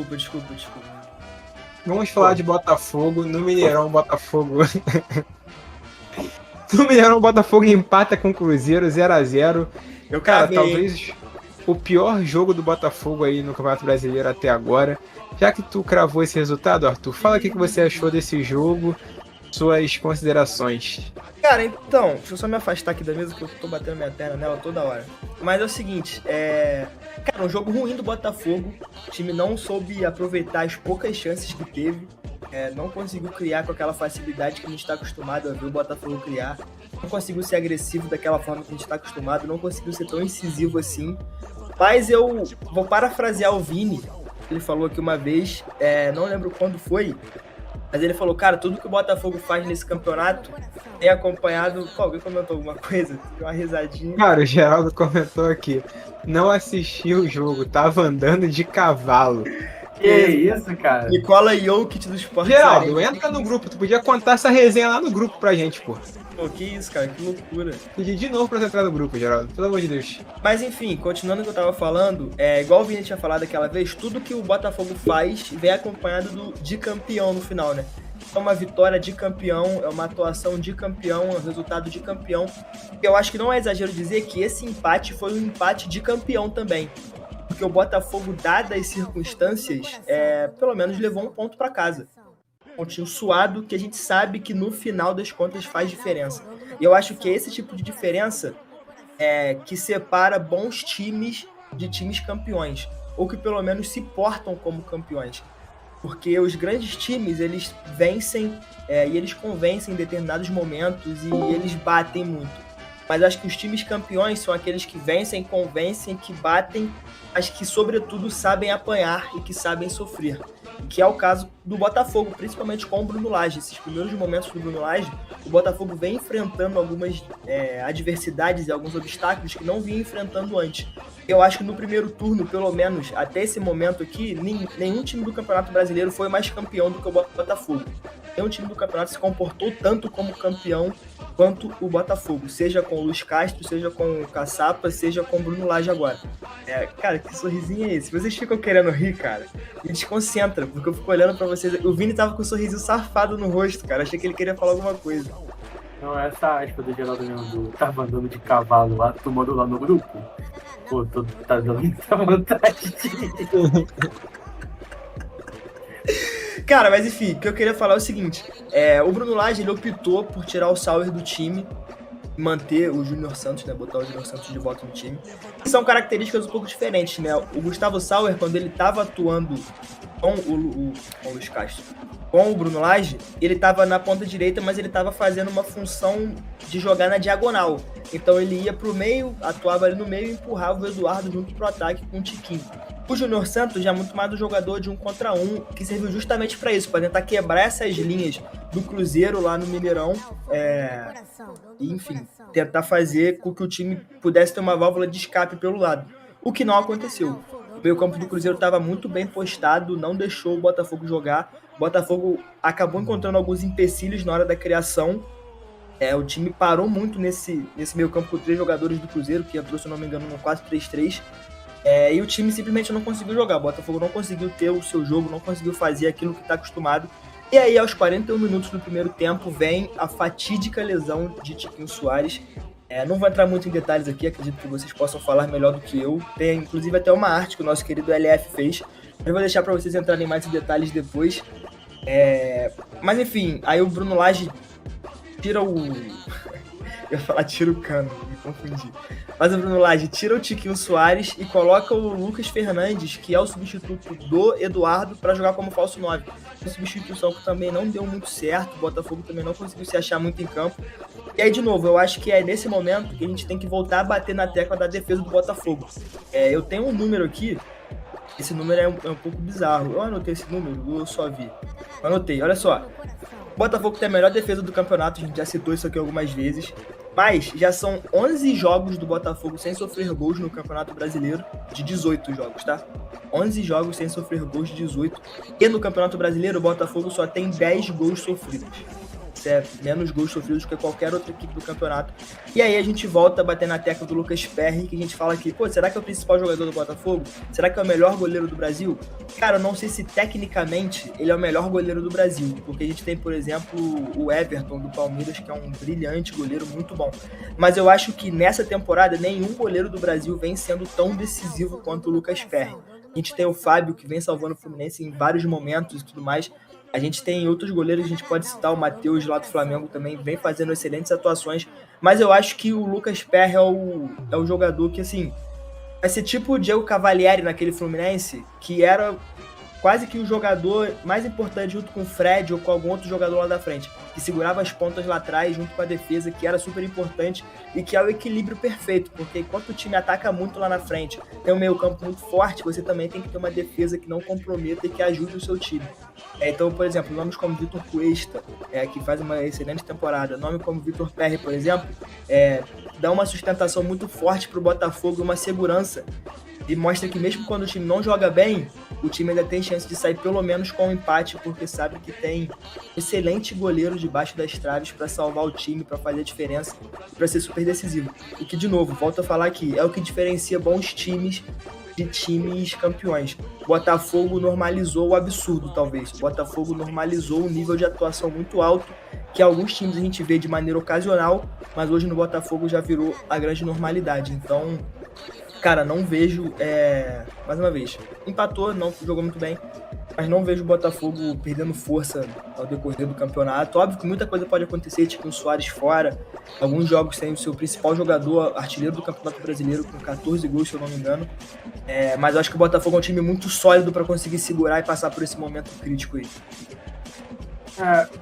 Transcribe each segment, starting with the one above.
Desculpa. Vamos falar de Botafogo. No Mineirão, Botafogo. No Mineirão, Botafogo empata com o Cruzeiro 0x0. Cara, talvez o pior jogo do Botafogo aí no Campeonato Brasileiro até agora. Já que tu cravou esse resultado, Arthur, fala o que você achou desse jogo, suas considerações. Cara, então, deixa eu só me afastar aqui da mesa que eu tô batendo minha perna nela toda hora. Mas é o seguinte, cara, um jogo ruim do Botafogo. O time não soube aproveitar as poucas chances que teve. Não conseguiu criar com aquela facilidade que a gente está acostumado a ver o Botafogo criar. Não conseguiu ser agressivo daquela forma que a gente está acostumado. Não conseguiu ser tão incisivo assim. Mas eu vou parafrasear o Vini. Ele falou aqui uma vez, não lembro quando foi, mas ele falou, cara, tudo que o Botafogo faz nesse campeonato tem acompanhado... Pô, alguém comentou alguma coisa? Deu uma risadinha. Cara, o Geraldo comentou aqui, não assisti o jogo, tava andando de cavalo. Que isso, cara? Nicola Jokic do Sport. Geraldo, entra no grupo, tu podia contar essa resenha lá no grupo pra gente, pô. Pô, que isso, cara, que loucura. Pedir de novo pra você entrar no grupo, Geraldo, pelo amor de Deus. Mas enfim, continuando o que eu tava falando, igual o Vini tinha falado aquela vez, tudo que o Botafogo faz vem acompanhado de campeão no final, né? É uma vitória de campeão, é uma atuação de campeão, é um resultado de campeão. Eu acho que não é exagero dizer que esse empate foi um empate de campeão também. Porque o Botafogo, dadas as circunstâncias, pelo menos levou um ponto pra casa. Um pontinho suado que a gente sabe que no final das contas faz diferença. E eu acho que é esse tipo de diferença que separa bons times de times campeões. Ou que pelo menos se portam como campeões. Porque os grandes times, eles vencem e eles convencem em determinados momentos e eles batem muito. Mas acho que os times campeões são aqueles que vencem, convencem, que batem, mas que sobretudo sabem apanhar e que sabem sofrer. Que é o caso do Botafogo, principalmente com o Bruno Lage. Esses primeiros momentos do Bruno Lage, o Botafogo vem enfrentando algumas adversidades e alguns obstáculos que não vinha enfrentando antes. Eu acho que no primeiro turno, pelo menos até esse momento aqui, nenhum time do Campeonato Brasileiro foi mais campeão do que o Botafogo. Nenhum time do campeonato se comportou tanto como campeão quanto o Botafogo, seja com o Luiz Castro, seja com o Caçapa, seja com o Bruno Lage agora. Cara, que sorrisinho é esse? Vocês ficam querendo rir, cara, me desconcentra, porque eu fico olhando pra vocês. O Vini tava com um sorrisinho safado no rosto, cara, achei que ele queria falar alguma coisa. Não, essa aspa do Geraldo mesmo, do tava andando de cavalo lá, tu mandou lá no grupo. Pô, tá dando muita vontade de... Cara, mas enfim, o que eu queria falar é o seguinte, o Bruno Lage, ele optou por tirar o Sauer do time, manter o Júnior Santos, né, botar o Júnior Santos de volta no time. São características um pouco diferentes, né, o Gustavo Sauer, quando ele tava atuando com o Luiz Castro, com o Bruno Lage, ele tava na ponta direita, mas ele tava fazendo uma função de jogar na diagonal, então ele ia pro meio, atuava ali no meio e empurrava o Eduardo junto pro ataque com o Tiquinho. O Júnior Santos já é muito mais um jogador de 1 contra 1, que serviu justamente para isso, para tentar quebrar essas linhas do Cruzeiro lá no Mineirão, e, enfim, tentar fazer com que o time pudesse ter uma válvula de escape pelo lado, o que não aconteceu. O meio-campo do Cruzeiro estava muito bem postado, não deixou o Botafogo jogar. O Botafogo acabou encontrando alguns empecilhos na hora da criação. O time parou muito nesse meio-campo com 3 jogadores do Cruzeiro, que entrou, se não me engano, no 4-3-3. E o time simplesmente não conseguiu jogar. O Botafogo não conseguiu ter o seu jogo, não conseguiu fazer aquilo que está acostumado. E aí, aos 41 minutos do primeiro tempo, vem a fatídica lesão de Tiquinho Soares. Não vou entrar muito em detalhes aqui, acredito que vocês possam falar melhor do que eu. Tem, inclusive, até uma arte que o nosso querido LF fez. Eu vou deixar para vocês entrarem mais em detalhes depois. Mas, enfim, aí o Bruno Lage tira o... Eu ia falar tira o cano, me confundi. Mas o Bruno Lage tira o Tiquinho Soares e coloca o Lucas Fernandes, que é o substituto do Eduardo, para jogar como falso 9. Uma substituição que também não deu muito certo, o Botafogo também não conseguiu se achar muito em campo. E aí, de novo, eu acho que é nesse momento que a gente tem que voltar a bater na tecla da defesa do Botafogo. Eu tenho um número aqui, esse número é um pouco bizarro. Eu anotei esse número, eu só vi. Anotei, olha só. O Botafogo tem a melhor defesa do campeonato, a gente já citou isso aqui algumas vezes. Mas já são 11 jogos do Botafogo sem sofrer gols no Campeonato Brasileiro, de 18 jogos, tá? 11 jogos sem sofrer gols de 18. E no Campeonato Brasileiro, o Botafogo só tem 10 gols sofridos. até menos gols sofridos que qualquer outra equipe do campeonato. E aí a gente volta a bater na tecla do Lucas Perry, que a gente fala aqui, pô, será que é o principal jogador do Botafogo? Será que é o melhor goleiro do Brasil? Cara, eu não sei se tecnicamente ele é o melhor goleiro do Brasil, porque a gente tem, por exemplo, o Everton do Palmeiras, que é um brilhante goleiro, muito bom. Mas eu acho que nessa temporada nenhum goleiro do Brasil vem sendo tão decisivo quanto o Lucas Perry. A gente tem o Fábio, que vem salvando o Fluminense em vários momentos e tudo mais. A gente tem outros goleiros, a gente pode citar o Matheus lá do Flamengo também, vem fazendo excelentes atuações. Mas eu acho que o Lucas Perry é o jogador que, assim, vai ser tipo o Diego Cavalieri naquele Fluminense, que era quase que o jogador mais importante junto com o Fred ou com algum outro jogador lá da frente, que segurava as pontas lá atrás junto com a defesa, que era super importante e que é o equilíbrio perfeito, porque enquanto o time ataca muito lá na frente, tem um meio campo muito forte, você também tem que ter uma defesa que não comprometa e que ajude o seu time. Então, por exemplo, nomes como Vitor Cuesta, que faz uma excelente temporada, nome como Vitor Perry, por exemplo, dá uma sustentação muito forte para o Botafogo, uma segurança, e mostra que mesmo quando o time não joga bem, o time ainda tem chance de sair pelo menos com um empate, porque sabe que tem excelente goleiro debaixo das traves para salvar o time, para fazer a diferença, para ser super decisivo. O que, de novo, volto a falar aqui, é o que diferencia bons times de times campeões. O Botafogo normalizou o absurdo, talvez. O Botafogo normalizou um nível de atuação muito alto, que alguns times a gente vê de maneira ocasional, mas hoje no Botafogo já virou a grande normalidade. Então, cara, não vejo, mais uma vez, empatou, não jogou muito bem, mas não vejo o Botafogo perdendo força ao decorrer do campeonato. Óbvio que muita coisa pode acontecer, tipo o Soares fora, alguns jogos tem o seu principal jogador, artilheiro do Campeonato Brasileiro, com 14 gols, se eu não me engano, mas eu acho que o Botafogo é um time muito sólido para conseguir segurar e passar por esse momento crítico aí.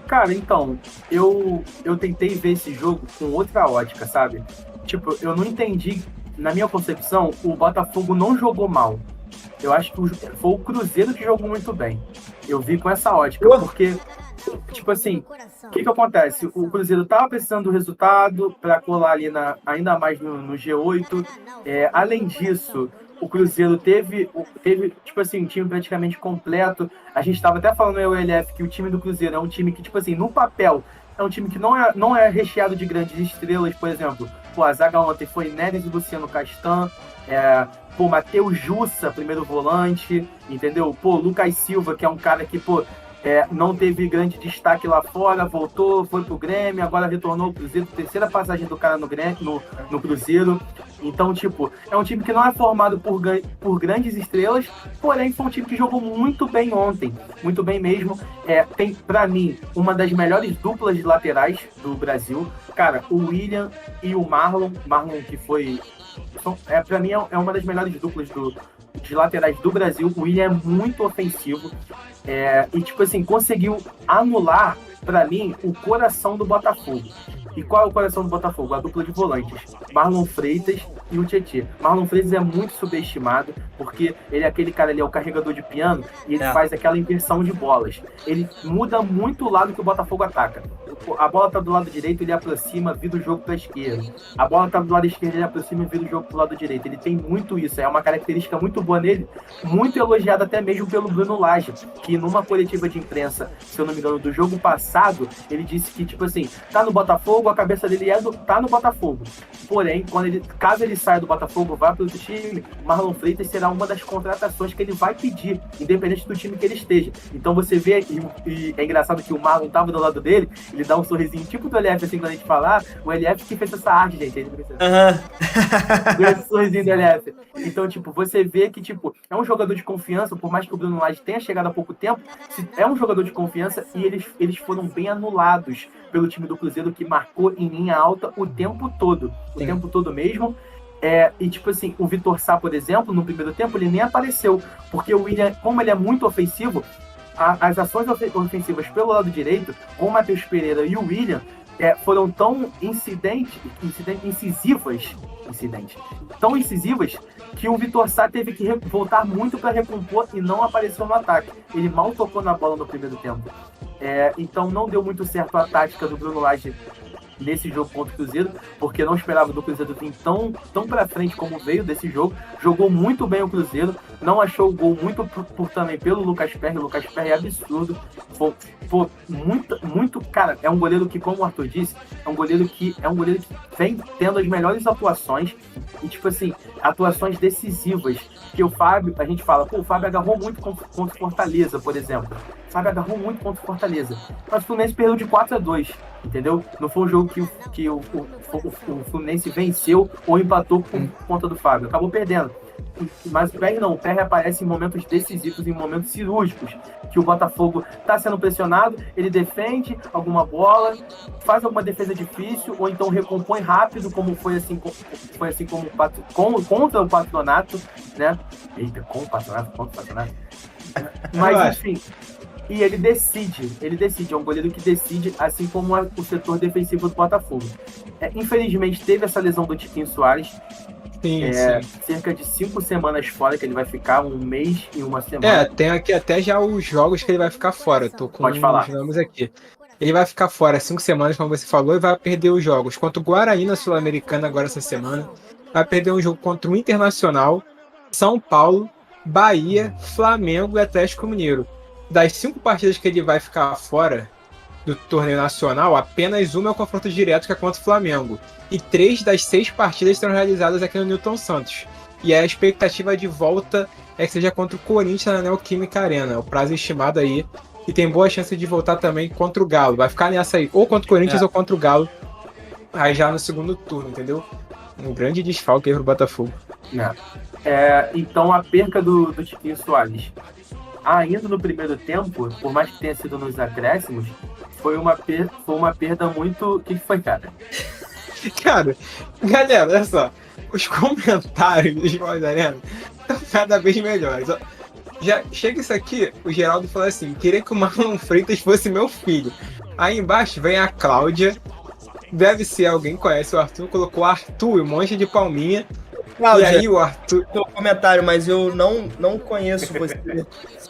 Cara, então, eu tentei ver esse jogo com outra ótica, sabe? Tipo, eu não entendi. Na minha concepção, o Botafogo não jogou mal. Eu acho que foi o Cruzeiro que jogou muito bem. Eu vi com essa ótica, porque, tipo assim, o que acontece? O Cruzeiro tava precisando do resultado para colar ali ainda mais no G8. Além disso, o Cruzeiro teve, tipo assim, um time praticamente completo. A gente tava até falando no ELF que o time do Cruzeiro é um time que, tipo assim, no papel, é um time que não é recheado de grandes estrelas, por exemplo. A zaga ontem foi Neres e Luciano Castan, Matheus Jussa, primeiro volante, entendeu? Lucas Silva, que é um cara que, não teve grande destaque lá fora, voltou, foi pro Grêmio, agora retornou ao Cruzeiro, terceira passagem do cara no Grêmio, no Cruzeiro. Então, é um time que não é formado por grandes estrelas, porém foi um time que jogou muito bem ontem, muito bem mesmo. Tem, pra mim, uma das melhores duplas de laterais do Brasil. Cara, o William e o Marlon que foi... pra mim, é uma das melhores duplas de laterais do Brasil. O William é muito ofensivo. E, tipo assim, conseguiu anular, pra mim, o coração do Botafogo. E qual é o coração do Botafogo? A dupla de volantes, Marlon Freitas e o Tietê. Marlon Freitas é muito subestimado, porque ele é aquele cara ali, é o carregador de piano, e ele faz aquela inversão de bolas. Ele muda muito o lado que o Botafogo ataca. A bola tá do lado direito, ele aproxima, vira o jogo pra esquerda. A bola tá do lado esquerdo, ele aproxima e vira o jogo pro lado direito. Ele tem muito isso, é uma característica muito boa nele, muito elogiada até mesmo pelo Bruno Lage, que numa coletiva de imprensa, se eu não me engano, do jogo passado, ele disse que, tipo assim, tá no Botafogo, a cabeça dele tá no Botafogo. Porém, caso ele saia do Botafogo, vá para outro time, Marlon Freitas será uma das contratações que ele vai pedir, independente do time que ele esteja. Então você vê, e é engraçado que o Marlon tava do lado dele, ele dá um sorrisinho tipo do LF, assim, quando a gente falar, o LF que fez essa arte, gente. Esse sorrisinho do LF. Então, você vê que, é um jogador de confiança, por mais que o Bruno Lage tenha chegado há pouco tempo, é um jogador de confiança e eles foram bem anulados pelo time do Cruzeiro, que marcou em linha alta o tempo todo. Sim. O tempo todo mesmo. E, o Vitor Sá, por exemplo, no primeiro tempo, ele nem apareceu, porque o William, como ele é muito ofensivo, as ações ofensivas pelo lado direito, com o Matheus Pereira e o William, foram tão incisivas, que o Vitor Sá teve que voltar muito para recompor e não apareceu no ataque. Ele mal tocou na bola no primeiro tempo. Então não deu muito certo a tática do Bruno Lage nesse jogo contra o Cruzeiro, porque não esperava do Cruzeiro vir tão pra frente como veio desse jogo. Jogou muito bem o Cruzeiro, não achou o gol muito também pelo Lucas Perry. O Lucas Perry é absurdo. Pô, muito, cara, é um goleiro que, como o Arthur disse, é um goleiro que vem tendo as melhores atuações e, tipo assim, atuações decisivas. Que o Fábio, a gente fala, pô, o Fábio agarrou muito contra o Fortaleza, por exemplo. O Fábio agarrou muito contra o Fortaleza. Mas o Fluminense perdeu de 4-2, entendeu? Não foi um jogo que o Fluminense venceu ou empatou por conta do Fábio. Acabou perdendo. Mas o Perry não. O Perry aparece em momentos decisivos, em momentos cirúrgicos, que o Botafogo está sendo pressionado, ele defende alguma bola, faz alguma defesa difícil, ou então recompõe rápido, como foi assim como contra o Patronato, né? Eita, com o Patronato. Mas, enfim, e ele decide, é um goleiro que decide, assim como o setor defensivo do Botafogo. Infelizmente, teve essa lesão do Tiquinho Soares, Sim. cerca de 5 semanas fora, que ele vai ficar, 1 mês e 1 semana. Tem aqui até já os jogos que ele vai ficar fora. Tô com Pode falar. os nomes aqui. Ele vai ficar fora 5 semanas, como você falou, e vai perder os jogos contra o Guarani na Sul-Americana agora essa semana. Vai perder um jogo contra o Internacional, São Paulo, Bahia, Flamengo e Atlético Mineiro. Das 5 partidas que ele vai ficar fora do torneio nacional, apenas uma é o confronto direto, que é contra o Flamengo. E 3 das 6 partidas serão realizadas aqui no Newton Santos. E a expectativa de volta é que seja contra o Corinthians na Neoquímica Arena. O prazo estimado aí. E tem boa chance de voltar também contra o Galo. Vai ficar nessa aí, ou contra o Corinthians ou contra o Galo. Aí já no segundo turno, entendeu? Um grande desfalque aí pro Botafogo. Então a perca do Tiquinho Soares, ainda no primeiro tempo, por mais que tenha sido nos acréscimos, foi uma perda muito... O que foi, cara? Cara, galera, olha só. Os comentários dos Voz Arena estão cada vez melhores. Já chega isso aqui, o Geraldo falou assim: queria que o Marlon Freitas fosse meu filho. Aí embaixo vem a Cláudia. Deve ser alguém que conhece o Arthur. Colocou Arthur e um monte de palminha. Cláudia, e aí o Arthur... Seu comentário, mas eu não conheço você.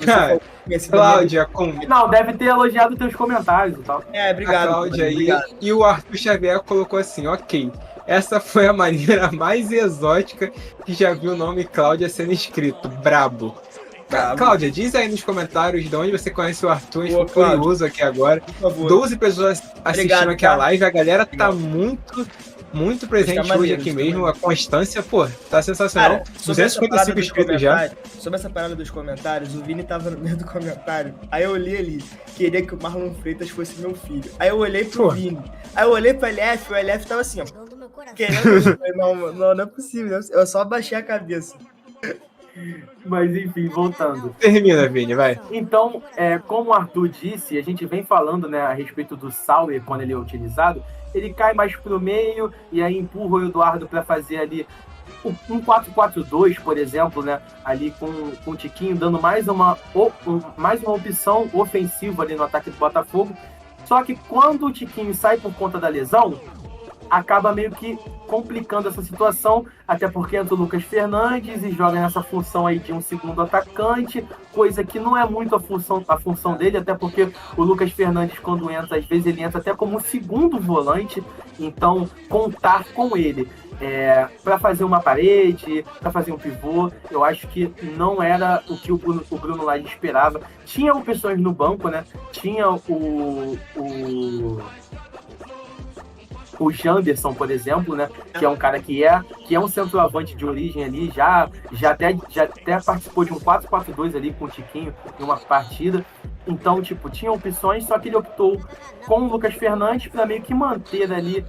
Cara, Cláudia com... Não, deve ter elogiado teus comentários e tal. Obrigado. A Cláudia aí. Obrigado. E o Arthur Xavier colocou assim: ok, essa foi a maneira mais exótica que já vi o nome Cláudia sendo escrito. Brabo. Cláudia, diz aí nos comentários de onde você conhece o Arthur. Estou curioso aqui agora. Por favor. 12 pessoas assistindo aqui a live. A galera tá muito presente hoje aqui mesmo. A constância, pô, tá sensacional. Cara, 255 inscritos já. Sobre essa parada dos comentários, o Vini tava no meio do comentário. Aí eu olhei ali, queria que o Marlon Freitas fosse meu filho. Aí eu olhei pro Vini. Aí eu olhei pro LF, o LF tava assim, ó. Querendo... não é possível. Eu só abaixei a cabeça. Mas enfim, voltando. Termina, Vini, vai. Então, como o Arthur disse, a gente vem falando, né, a respeito do Sauer quando ele é utilizado. Ele cai mais pro meio e aí empurra o Eduardo para fazer ali um 4-4-2, por exemplo, né? Ali com o Tiquinho dando mais uma opção ofensiva ali no ataque do Botafogo. Só que quando o Tiquinho sai por conta da lesão, acaba meio que complicando essa situação, até porque entra o Lucas Fernandes e joga nessa função aí de um segundo atacante, coisa que não é muito a função dele, até porque o Lucas Fernandes, quando entra, às vezes ele entra até como um segundo volante, então contar com ele para fazer uma parede, para fazer um pivô, eu acho que não era o que o Bruno Lage esperava. Tinha opções no banco, né? Tinha o Janderson, por exemplo, né? Que é um cara que é um centroavante de origem ali, já até participou de um 4-4-2 ali com o Tiquinho em uma partida. Então, tipo, tinha opções, só que ele optou com o Lucas Fernandes para meio que manter ali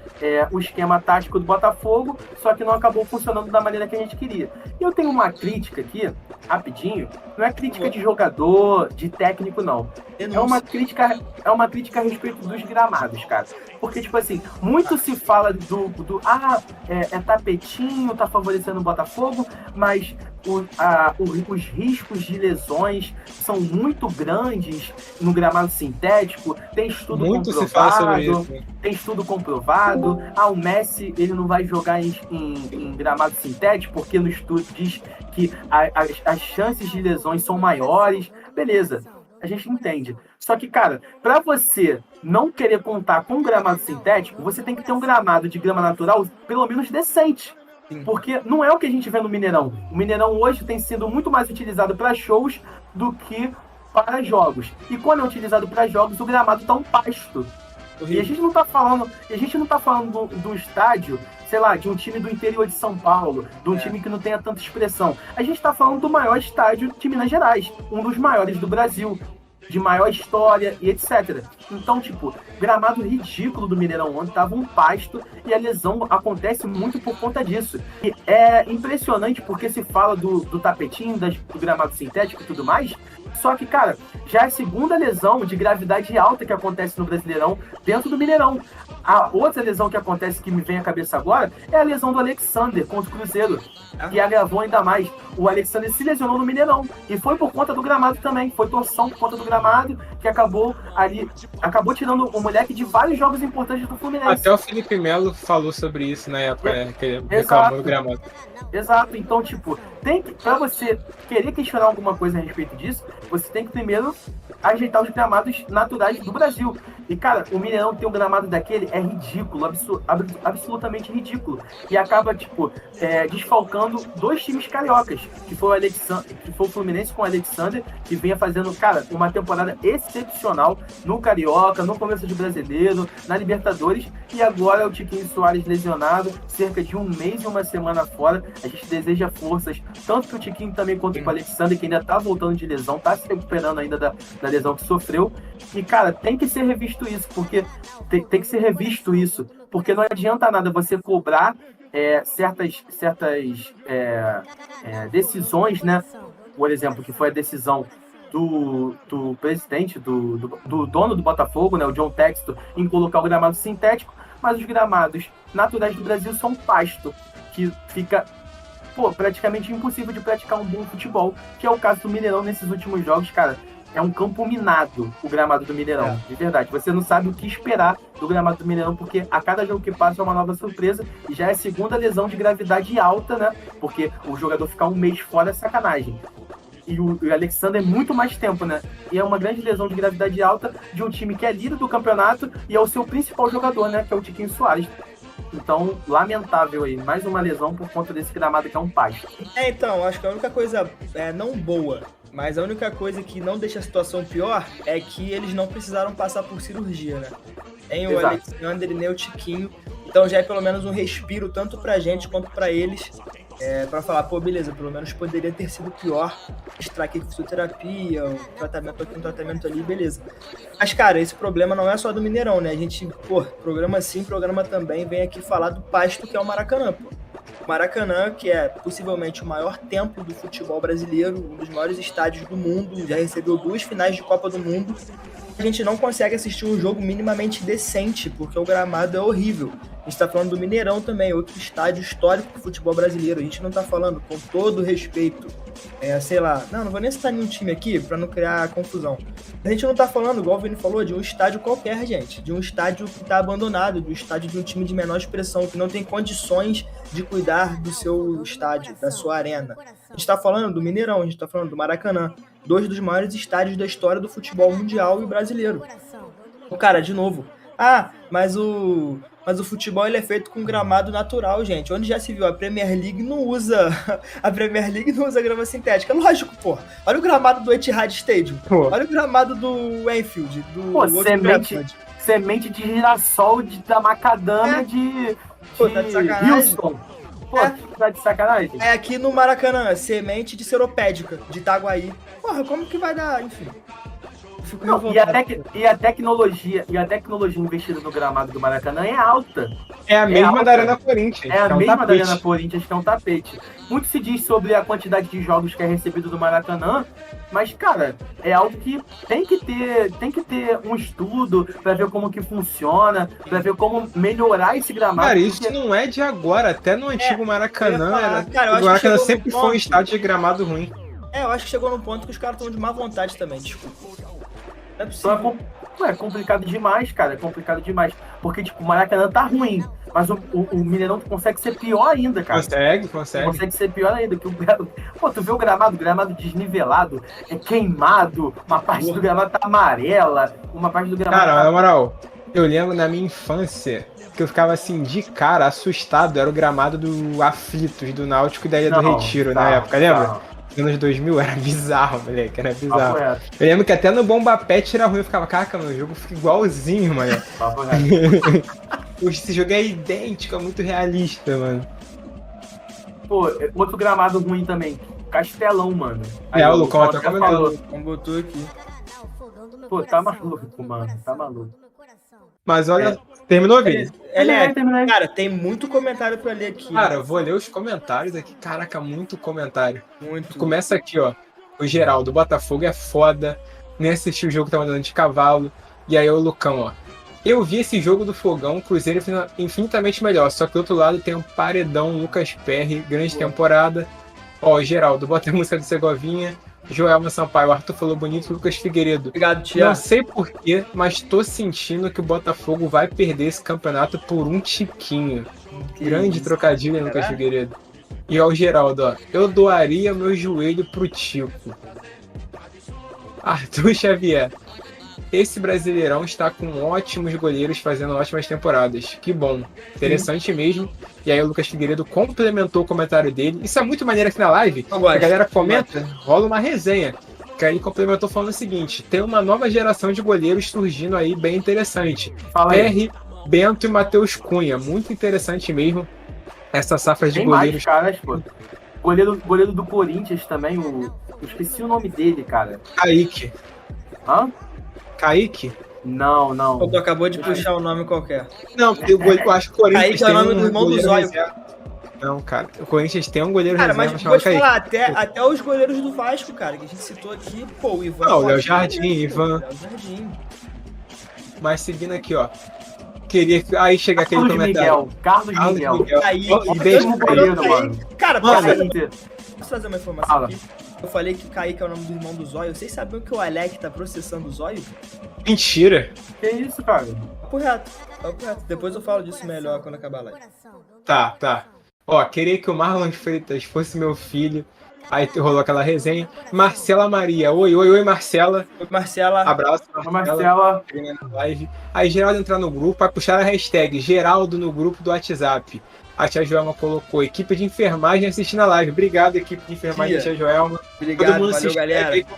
o esquema tático do Botafogo, só que não acabou funcionando da maneira que a gente queria. E eu tenho uma crítica aqui, rapidinho, não é crítica de jogador, de técnico, não. É uma crítica a respeito dos gramados, cara. Porque, tipo assim, muito se fala é tapetinho, tá favorecendo o Botafogo, mas os riscos de lesões são muito grandes no gramado sintético. Tem estudo muito comprovado. Se fala sobre isso. Tem estudo comprovado. O Messi ele não vai jogar em gramado sintético porque no estudo diz que as chances de lesões são maiores. Beleza. a gente entende. Só que, cara, pra você não querer contar com um gramado sintético, você tem que ter um gramado de grama natural pelo menos decente. Porque não é o que a gente vê no Mineirão. O Mineirão hoje tem sido muito mais utilizado para shows do que para jogos. E quando é utilizado para jogos, o gramado tá um pasto. E a gente não tá falando do estádio, sei lá, de um time do interior de São Paulo, de um time que não tenha tanta expressão. A gente tá falando do maior estádio de Minas Gerais, um dos maiores do Brasil, de maior história e etc. Então, tipo, gramado ridículo do Mineirão ontem, tava um pasto e a lesão acontece muito por conta disso. E é impressionante porque se fala do tapetinho, do gramado sintético e tudo mais, só que, cara, já é a segunda lesão de gravidade alta que acontece no Brasileirão dentro do Mineirão. A outra lesão que acontece, que me vem à cabeça agora, é a lesão do Alexander contra o Cruzeiro, que agravou ainda mais. O Alexander se lesionou no Mineirão, e foi por conta do gramado também, foi torção por conta do gramado, que acabou tirando o moleque de vários jogos importantes do Fluminense. Até o Felipe Melo falou sobre isso na época, né, que ele reclamou do gramado. Exato, então, tipo, pra você querer questionar alguma coisa a respeito disso, você tem que primeiro ajeitar os gramados naturais do Brasil. E, cara, o Mineirão ter um gramado daquele é ridículo, absolutamente ridículo. E acaba, tipo, desfalcando dois times cariocas, que foi o Fluminense com o Alexander, que vinha fazendo, cara, uma temporada excepcional no Carioca, no começo de Brasileiro, na Libertadores, e agora o Tiquinho Soares lesionado, cerca de um mês e uma semana fora. A gente deseja forças, tanto que o Tiquinho também quanto o Alexander, que ainda tá voltando de lesão, tá se recuperando ainda da lesão que sofreu. E, cara, tem que ser revisto isso, porque tem que ser revisto isso, porque não adianta nada você cobrar certas decisões, né? Por exemplo, que foi a decisão do presidente, do dono do Botafogo, né, o John Textor, em colocar o gramado sintético, mas os gramados naturais do Brasil são pasto, que fica praticamente impossível de praticar um bom futebol, que é o caso do Mineirão nesses últimos jogos, cara. É um campo minado o gramado do Mineirão, de verdade. Você não sabe o que esperar do gramado do Mineirão, porque a cada jogo que passa é uma nova surpresa, e já é a segunda lesão de gravidade alta, né? Porque o jogador ficar um mês fora é sacanagem. E o Alexander é muito mais tempo, né? E é uma grande lesão de gravidade alta de um time que é líder do campeonato e é o seu principal jogador, né? Que é o Tiquinho Soares. Então, lamentável aí, mais uma lesão por conta desse gramado que é um pasto. Então, acho que a única coisa não boa, mas a única coisa que não deixa a situação pior é que eles não precisaram passar por cirurgia, né? Nem o Alexander e nem o Tiquinho. Então já é pelo menos um respiro, tanto pra gente quanto pra eles, pra falar, beleza, pelo menos poderia ter sido pior, extrair aqui fisioterapia, um tratamento aqui, um tratamento ali, beleza. Mas, cara, esse problema não é só do Mineirão, né? A gente, programa sim, programa também, vem aqui falar do pasto que é o Maracanã, O Maracanã, que é possivelmente o maior templo do futebol brasileiro, um dos maiores estádios do mundo, já recebeu 2 finais de Copa do Mundo. A gente não consegue assistir um jogo minimamente decente, porque o gramado é horrível. A gente tá falando do Mineirão também, outro estádio histórico do futebol brasileiro. A gente não tá falando, com todo respeito, sei lá, não vou nem citar nenhum time aqui pra não criar confusão. A gente não tá falando, igual o Vini falou, de um estádio qualquer, gente. De um estádio que tá abandonado, de um estádio de um time de menor expressão, que não tem condições de cuidar do seu estádio, da sua arena. A gente tá falando do Mineirão, a gente tá falando do Maracanã. 2 dos maiores estádios da história do futebol mundial e brasileiro. Cara, de novo, mas o futebol ele é feito com gramado natural, gente. Onde já se viu, a Premier League não usa grama sintética. Lógico, olha o gramado do Etihad Stadium. Olha o gramado do Anfield, semente de girassol, da macadâmia, tá de sacanagem. Houston. Tá de sacanagem. Aqui no Maracanã, semente de seropédica, de Itaguaí. Como que vai dar, enfim. E a tecnologia investida no gramado do Maracanã é alta. É a mesma da Arena Corinthians. É a mesma da Arena Corinthians, que é um tapete. Muito se diz sobre a quantidade de jogos que é recebido do Maracanã, mas, cara, é algo que tem que ter um estudo pra ver como que funciona, pra ver como melhorar esse gramado. Cara, isso não é de agora, até no antigo Maracanã, o Maracanã sempre foi um estádio de gramado ruim. Eu acho que chegou num ponto que os caras estão de má vontade também, desculpa. Então é complicado demais, cara. É complicado demais. Porque, o Maracanã tá ruim. Mas o Mineirão consegue ser pior ainda, cara. Consegue. Consegue ser pior ainda. Pô, tu vê o gramado desnivelado, é queimado, uma parte do gramado tá amarela, uma parte do gramado Cara, na moral, eu lembro na minha infância que eu ficava assim, de cara, assustado. Era o gramado do Aflitos, do Náutico e da Ilha do Retiro na época, lembra? Nos anos 2000, era bizarro, moleque, era bizarro. Eu lembro que até no Bomba Pet era ruim, eu ficava, caraca, meu jogo fica igualzinho, mano. Esse jogo é idêntico, é muito realista, mano. Pô, outro gramado ruim também, Castelão, mano. Aí, o Lucão até comentou. Botou aqui. Pô, tá maluco, mano, tá maluco. Mas olha, terminou, Vini? Terminei. Cara, tem muito comentário pra ler aqui. Cara, eu vou ler os comentários aqui. Caraca, muito comentário. Muito. Começa aqui, ó. O Geraldo, o Botafogo é foda. Nem assisti o jogo, tava andando de cavalo. E aí o Lucão, ó. Eu vi esse jogo do Fogão, Cruzeiro infinitamente melhor. Só que do outro lado tem um paredão, Lucas Perry, grande temporada. Ó, o Geraldo, bota a música do Segovinha. Joelma Sampaio, o Arthur falou bonito, Lucas Figueiredo. Obrigado, Tia. Não sei porquê, mas tô sentindo que o Botafogo vai perder esse campeonato por um tiquinho. Grande trocadilho, hein, Lucas Figueiredo. E ó, o Geraldo, ó. Eu doaria meu joelho pro Tico. Arthur Xavier. Esse Brasileirão está com ótimos goleiros fazendo ótimas temporadas. Que bom. Interessante mesmo. E aí o Lucas Figueiredo complementou o comentário dele. Isso é muito maneiro aqui na live. A galera comenta, rola uma resenha. Que aí complementou falando o seguinte: tem uma nova geração de goleiros surgindo aí bem interessante. Perry, Bento e Matheus Cunha. Muito interessante mesmo. Essa safra de tem goleiros. Mais caras, pô. Goleiro do Corinthians também, eu esqueci o nome dele, cara. Kaique. Hã? Kaique? Não. Tu acabou de puxar o nome qualquer. Não, eu acho que o Corinthians Kaique é o nome do irmão do Zóio. Não, cara. O Corinthians tem um goleiro reserva. Cara, mas vou te Kaique. falar, até os goleiros do Vasco, cara, que a gente citou aqui, pô, o Ivan. Não, o Léo Jardim, Ivan. Léo Jardim. Mas seguindo aqui, ó. Queria aí chegar aquele comentário. Carlos Miguel. Kaique. Mesmo goleiro, mano. Cara, posso trazer uma informação aqui? Eu falei que Kaique é o nome do irmão do Zóio. Vocês sabiam que o Alec tá processando o Zóio? Mentira. Que isso, cara? Papo reto. Depois eu falo disso melhor quando acabar a live. Tá. Ó, queria que o Marlon Freitas fosse meu filho. Aí rolou aquela resenha. Marcela Maria. Oi, Marcela. Oi, Marcela. Abraço, Marcela. Live. Aí Geraldo entrar no grupo, vai puxar a hashtag Geraldo no grupo do WhatsApp. A tia Joelma colocou equipe de enfermagem assistindo a live. Obrigado, equipe de enfermagem da tia Joelma. Obrigado, todo mundo valeu, galera. Aí com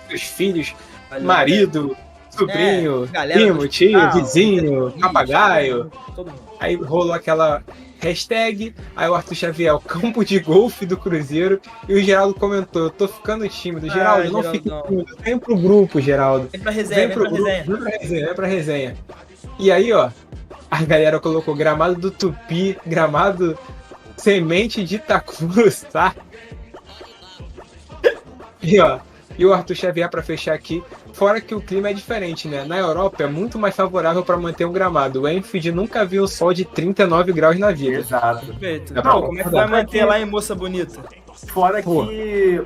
seus filhos, marido, sobrinho, galera, primo, tio, vizinho, papagaio. Todo mundo. Aí rolou aquela hashtag, aí o Arthur Xavier, o campo de golfe do Cruzeiro, e o Geraldo comentou: eu tô ficando tímido. Geraldo, não fique tímido, vem pro grupo, Geraldo. Vem pra resenha, vem pra resenha. E aí, ó, a galera colocou gramado do Tupi, gramado semente de Itacurus, tá? E ó, e o Arthur Xavier pra fechar aqui, fora que o clima é diferente, né? Na Europa é muito mais favorável para manter um gramado. O Enfield nunca viu o sol de 39 graus na vida. Exato. Perfeito. Não, como é que vai manter lá em Moça Bonita? Fora que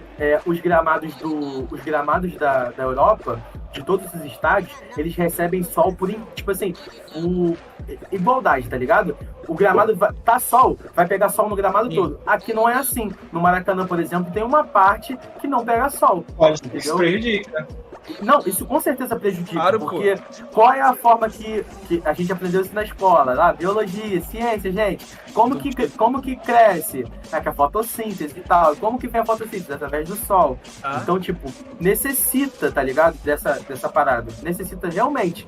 os gramados da Europa, de todos os estádios, eles recebem sol por, tipo assim, igualdade, tá ligado? O gramado tá sol, vai pegar sol no gramado todo. Aqui não é assim. No Maracanã, por exemplo, tem uma parte que não pega sol. Pode, isso prejudica. Não, isso com certeza prejudica, claro, porque qual é a forma que a gente aprendeu isso na escola, lá, biologia, ciência, gente, como que cresce? É que a fotossíntese e tal, como que vem a fotossíntese? Através do sol. Então, tipo, necessita, tá ligado? Dessa parada, necessita realmente.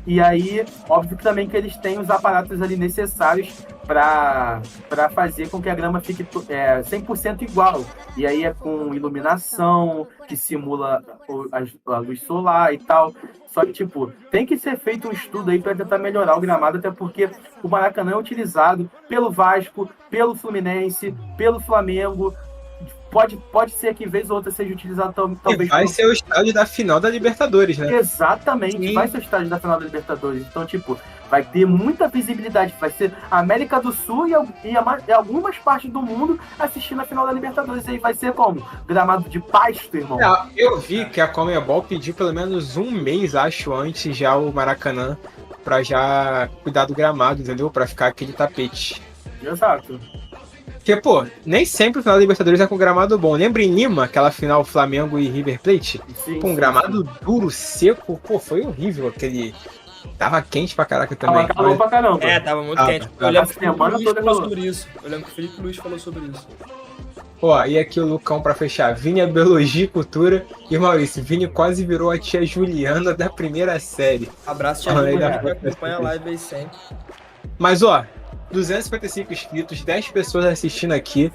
E aí, óbvio que também que eles têm os aparatos ali necessários para fazer com que a grama fique 100% igual. E aí é com iluminação, que simula a luz solar e tal. Só que, tipo, tem que ser feito um estudo aí para tentar melhorar o gramado, até porque o Maracanã é utilizado pelo Vasco, pelo Fluminense, pelo Flamengo. Pode ser que vez ou outra seja utilizado talvez... Vai ser o estádio da final da Libertadores, né? Exatamente, sim. Vai ser o estádio da final da Libertadores. Então, tipo, vai ter muita visibilidade. Vai ser a América do Sul e algumas partes do mundo assistindo a final da Libertadores. E aí vai ser como? Gramado de pasto, irmão. Eu vi que a Conmebol pediu pelo menos um mês, acho, antes já o Maracanã pra já cuidar do gramado, entendeu? Pra ficar aquele tapete. Exato. Porque, pô, nem sempre o final da Libertadores é com gramado bom. Lembra em Lima, aquela final Flamengo e River Plate? Sim, Com um gramado duro, seco, pô, foi horrível aquele... Tava quente pra caraca também. Tava calor pra caramba. Tava muito quente. Eu lembro que o semana Luiz toda falou calor. sobre isso. Eu lembro que o Felipe Luiz falou sobre isso. Ó, e aqui o Lucão pra fechar. Vini é biologia e cultura. E Maurício, Vini quase virou a tia Juliana da primeira série. Abraço, tia Olha aí, Juliana, dá que pra acompanha a live aí sempre. Mas, ó, 255 inscritos, 10 pessoas assistindo aqui.